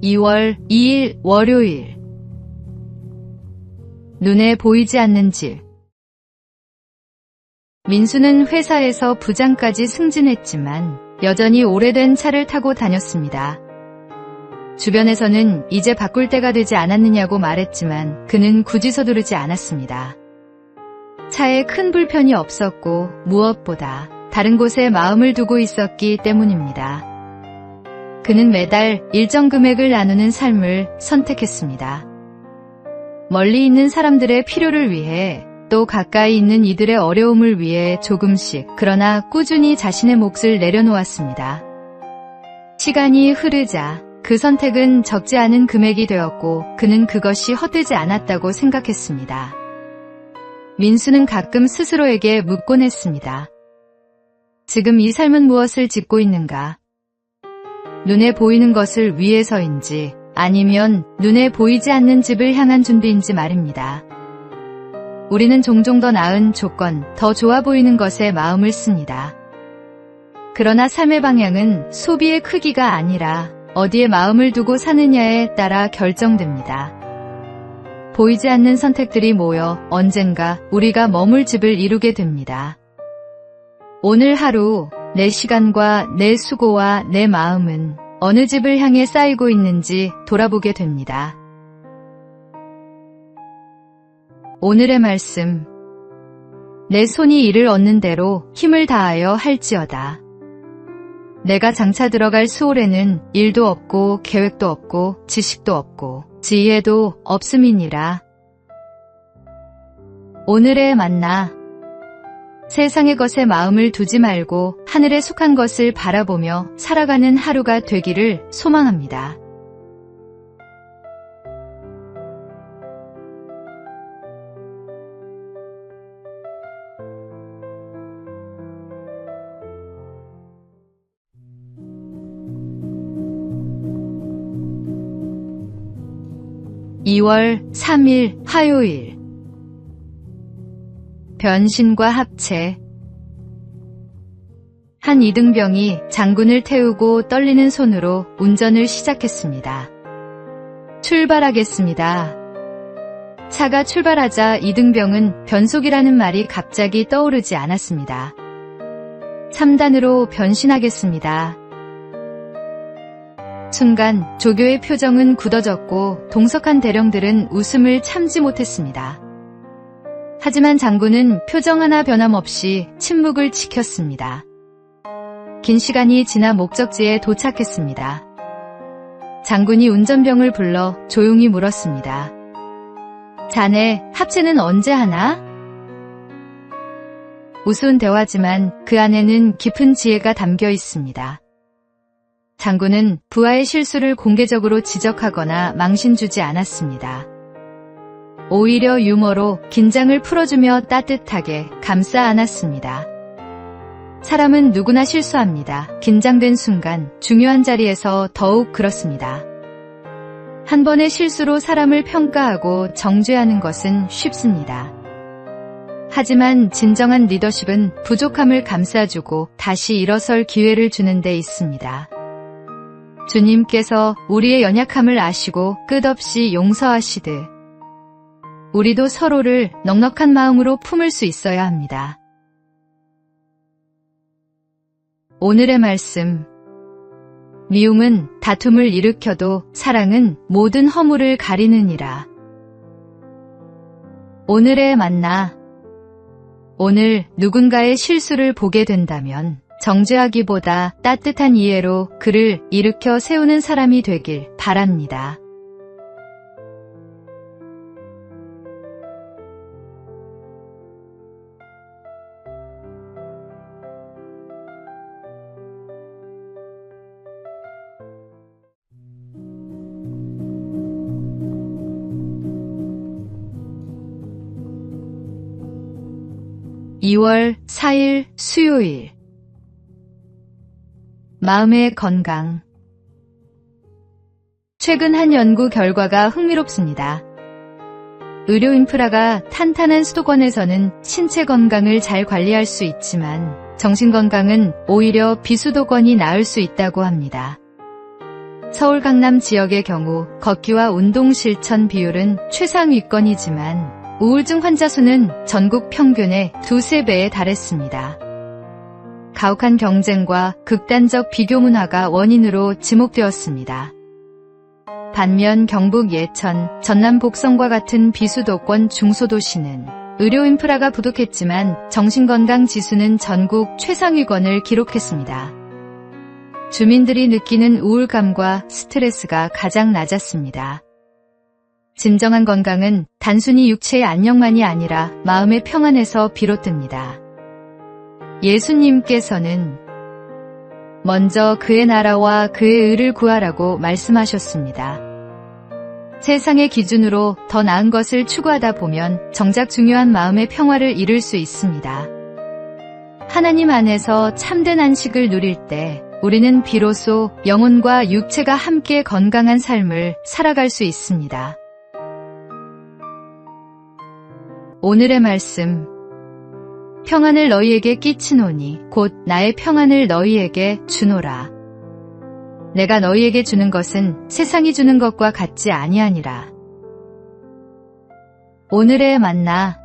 2월 2일 월요일. 눈에 보이지 않는 집. 민수는 회사에서 부장까지 승진했지만 여전히 오래된 차를 타고 다녔습니다. 주변에서는 이제 바꿀 때가 되지 않았느냐고 말했지만 그는 굳이 서두르지 않았습니다. 차에 큰 불편이 없었고 무엇보다 다른 곳에 마음을 두고 있었기 때문입니다. 그는 매달 일정 금액을 나누는 삶을 선택했습니다. 멀리 있는 사람들의 필요를 위해 또 가까이 있는 이들의 어려움을 위해 조금씩 그러나 꾸준히 자신의 몫을 내려놓았습니다. 시간이 흐르자 그 선택은 적지 않은 금액이 되었고 그는 그것이 헛되지 않았다고 생각했습니다. 민수는 가끔 스스로에게 묻곤 했습니다. 지금 이 삶은 무엇을 짓고 있는가? 눈에 보이는 것을 위해서인지 아니면 눈에 보이지 않는 집을 향한 준비인지 말입니다. 우리는 종종 더 나은 조건, 더 좋아 보이는 것에 마음을 씁니다. 그러나 삶의 방향은 소비의 크기가 아니라 어디에 마음을 두고 사느냐에 따라 결정됩니다. 보이지 않는 선택들이 모여 언젠가 우리가 머물 집을 이루게 됩니다. 오늘 하루 내 시간과 내 수고와 내 마음은 어느 집을 향해 쌓이고 있는지 돌아보게 됩니다. 오늘의 말씀. 내 손이 이를 얻는 대로 힘을 다하여 할지어다. 내가 장차 들어갈 수월에는 일도 없고 계획도 없고 지식도 없고 지혜도 없음이니라. 오늘의 만나. 세상의 것에 마음을 두지 말고 하늘에 속한 것을 바라보며 살아가는 하루가 되기를 소망합니다. (2월 3일) 화요일. 변신과 합체. 한 이등병이 장군을 태우고 떨리는 손으로 운전을 시작했습니다. 출발하겠습니다. 차가 출발하자 이등병은 변속이라는 말이 갑자기 떠오르지 않았습니다. 3단으로 변신하겠습니다. 순간 조교의 표정은 굳어졌고 동석한 대령들은 웃음을 참지 못했습니다. 하지만 장군은 표정 하나 변함없이 침묵을 지켰습니다. 긴 시간이 지나 목적지에 도착했습니다. 장군이 운전병을 불러 조용히 물었습니다. 자네, 합체는 언제 하나? 우스운 대화지만 그 안에는 깊은 지혜가 담겨 있습니다. 장군은 부하의 실수를 공개적으로 지적하거나 망신 주지 않았습니다. 오히려 유머로 긴장을 풀어주며 따뜻하게 감싸 안았습니다. 사람은 누구나 실수합니다. 긴장된 순간 중요한 자리에서 더욱 그렇습니다. 한 번의 실수로 사람을 평가하고 정죄하는 것은 쉽습니다. 하지만 진정한 리더십은 부족함을 감싸주고 다시 일어설 기회를 주는 데 있습니다. 주님께서 우리의 연약함을 아시고 끝없이 용서하시듯 우리도 서로를 넉넉한 마음으로 품을 수 있어야 합니다. 오늘의 말씀. 미움은 다툼을 일으켜도 사랑은 모든 허물을 가리느니라. 오늘의 만나. 오늘 누군가의 실수를 보게 된다면 정죄하기보다 따뜻한 이해로 그를 일으켜 세우는 사람이 되길 바랍니다. (2월 4일) 수요일. 마음의 건강. 최근 한 연구 결과가 흥미롭습니다. 의료 인프라가 탄탄한 수도권에서는 신체 건강을 잘 관리할 수 있지만 정신 건강은 오히려 비수도권이 나을 수 있다고 합니다. 서울 강남 지역의 경우 걷기와 운동 실천 비율은 최상위권이지만 우울증 환자 수는 전국 평균의 2~3배에 달했습니다. 가혹한 경쟁과 극단적 비교 문화가 원인으로 지목되었습니다. 반면 경북 예천, 전남 복성과 같은 비수도권 중소도시는 의료 인프라가 부족했지만 정신건강 지수는 전국 최상위권을 기록했습니다. 주민들이 느끼는 우울감과 스트레스가 가장 낮았습니다. 진정한 건강은 단순히 육체의 안녕만이 아니라 마음의 평안에서 비롯됩니다. 예수님께서는 먼저 그의 나라와 그의 의를 구하라고 말씀하셨습니다. 세상의 기준으로 더 나은 것을 추구하다 보면 정작 중요한 마음의 평화를 잃을 수 있습니다. 하나님 안에서 참된 안식을 누릴 때 우리는 비로소 영혼과 육체가 함께 건강한 삶을 살아갈 수 있습니다. 오늘의 말씀. 평안을 너희에게 끼치노니 곧 나의 평안을 너희에게 주노라. 내가 너희에게 주는 것은 세상이 주는 것과 같지 아니하니라. 오늘의 만나.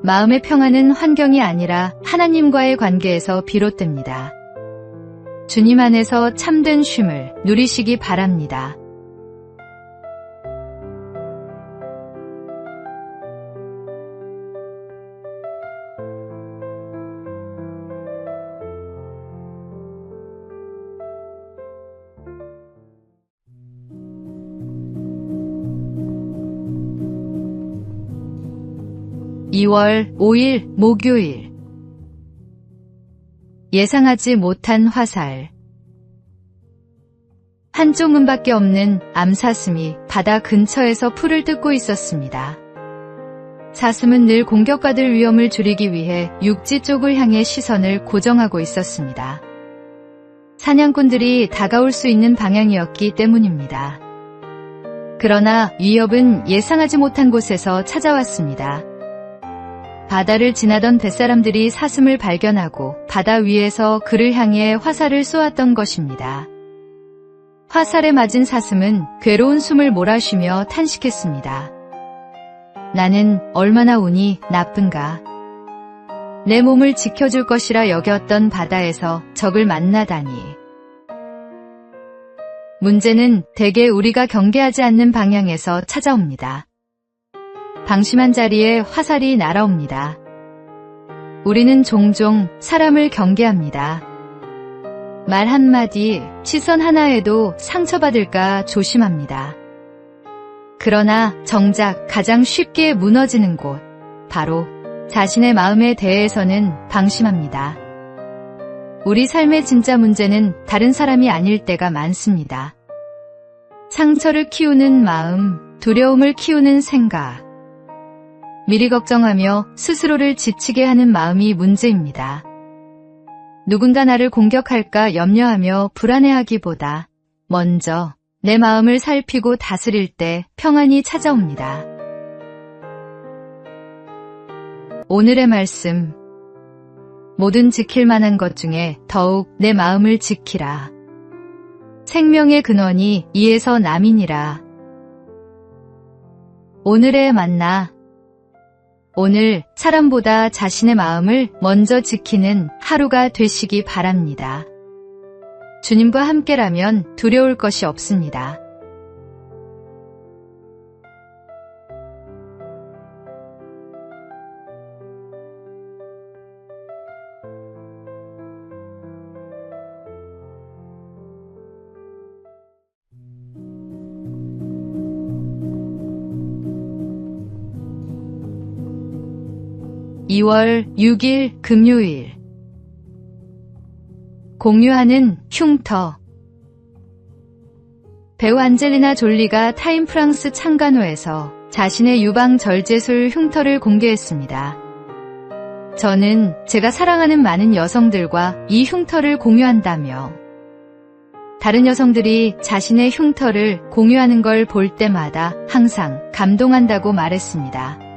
마음의 평안은 환경이 아니라 하나님과의 관계에서 비롯됩니다. 주님 안에서 참된 쉼을 누리시기 바랍니다. (2월 5일) 목요일. 예상하지 못한 화살. 한쪽 문밖에 없는 암사슴이 바다 근처에서 풀을 뜯고 있었습니다. 사슴은 늘 공격받을 위험을 줄이기 위해 육지 쪽을 향해 시선을 고정하고 있었습니다. 사냥꾼들이 다가올 수 있는 방향이었기 때문입니다. 그러나 위협은 예상하지 못한 곳에서 찾아왔습니다. 바다를 지나던 뱃사람들이 사슴을 발견하고 바다 위에서 그를 향해 화살을 쏘았던 것입니다. 화살에 맞은 사슴은 괴로운 숨을 몰아쉬며 탄식했습니다. 나는 얼마나 운이 나쁜가. 내 몸을 지켜줄 것이라 여겼던 바다에서 적을 만나다니. 문제는 대개 우리가 경계하지 않는 방향에서 찾아옵니다. 방심한 자리에 화살이 날아옵니다. 우리는 종종 사람을 경계합니다. 말 한마디, 시선 하나에도 상처받을까 조심합니다. 그러나 정작 가장 쉽게 무너지는 곳, 바로 자신의 마음에 대해서는 방심합니다. 우리 삶의 진짜 문제는 다른 사람이 아닐 때가 많습니다. 상처를 키우는 마음, 두려움을 키우는 생각, 미리 걱정하며 스스로를 지치게 하는 마음이 문제입니다. 누군가 나를 공격할까 염려하며 불안해하기보다 먼저 내 마음을 살피고 다스릴 때 평안이 찾아옵니다. 오늘의 말씀. 모든 지킬 만한 것 중에 더욱 내 마음을 지키라. 생명의 근원이 이에서 남이니라. 오늘의 만나. 오늘 사람보다 자신의 마음을 먼저 지키는 하루가 되시기 바랍니다. 주님과 함께라면 두려울 것이 없습니다. (2월 6일) 금요일. 공유하는 흉터. 배우 안젤리나 졸리가 타임 프랑스 창간호에서 자신의 유방 절제술 흉터를 공개했습니다. 저는 제가 사랑하는 많은 여성들과 이 흉터를 공유한다며 다른 여성들이 자신의 흉터를 공유하는 걸 볼 때마다 항상 감동한다고 말했습니다.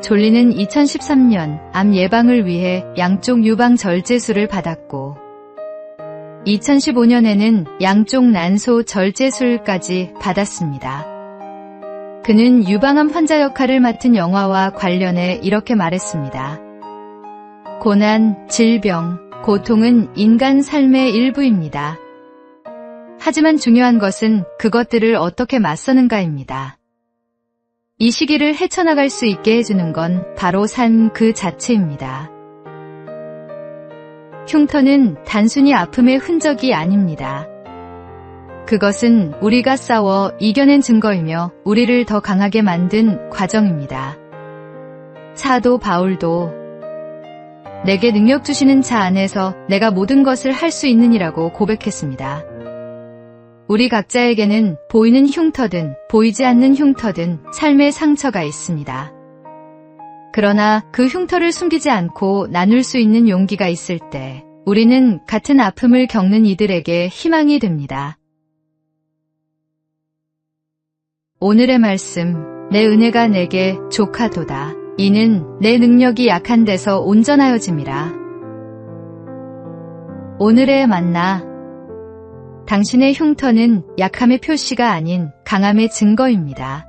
졸리는 2013년 암 예방을 위해 양쪽 유방 절제술을 받았고 2015년에는 양쪽 난소 절제술까지 받았습니다. 그는 유방암 환자 역할을 맡은 영화와 관련해 이렇게 말했습니다. 고난, 질병, 고통은 인간 삶의 일부입니다. 하지만 중요한 것은 그것들을 어떻게 맞서는가입니다. 이 시기를 헤쳐나갈 수 있게 해주는 건 바로 삶 그 자체입니다. 흉터는 단순히 아픔의 흔적이 아닙니다. 그것은 우리가 싸워 이겨낸 증거이며 우리를 더 강하게 만든 과정입니다. 사도 바울도 내게 능력 주시는 자 안에서 내가 모든 것을 할 수 있느니라고 고백했습니다. 우리 각자에게는 보이는 흉터든 보이지 않는 흉터든 삶의 상처가 있습니다. 그러나 그 흉터를 숨기지 않고 나눌 수 있는 용기가 있을 때 우리는 같은 아픔을 겪는 이들에게 희망이 됩니다. 오늘의 말씀, 내 은혜가 내게 족하도다. 이는 내 능력이 약한 데서 온전하여짐이라. 오늘의 만나, 당신의 흉터는 약함의 표시가 아닌 강함의 증거입니다.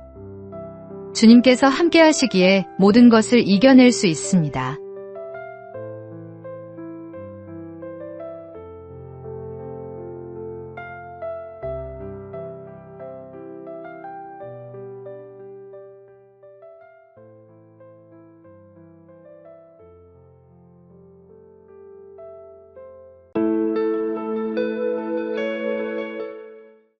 주님께서 함께 하시기에 모든 것을 이겨낼 수 있습니다.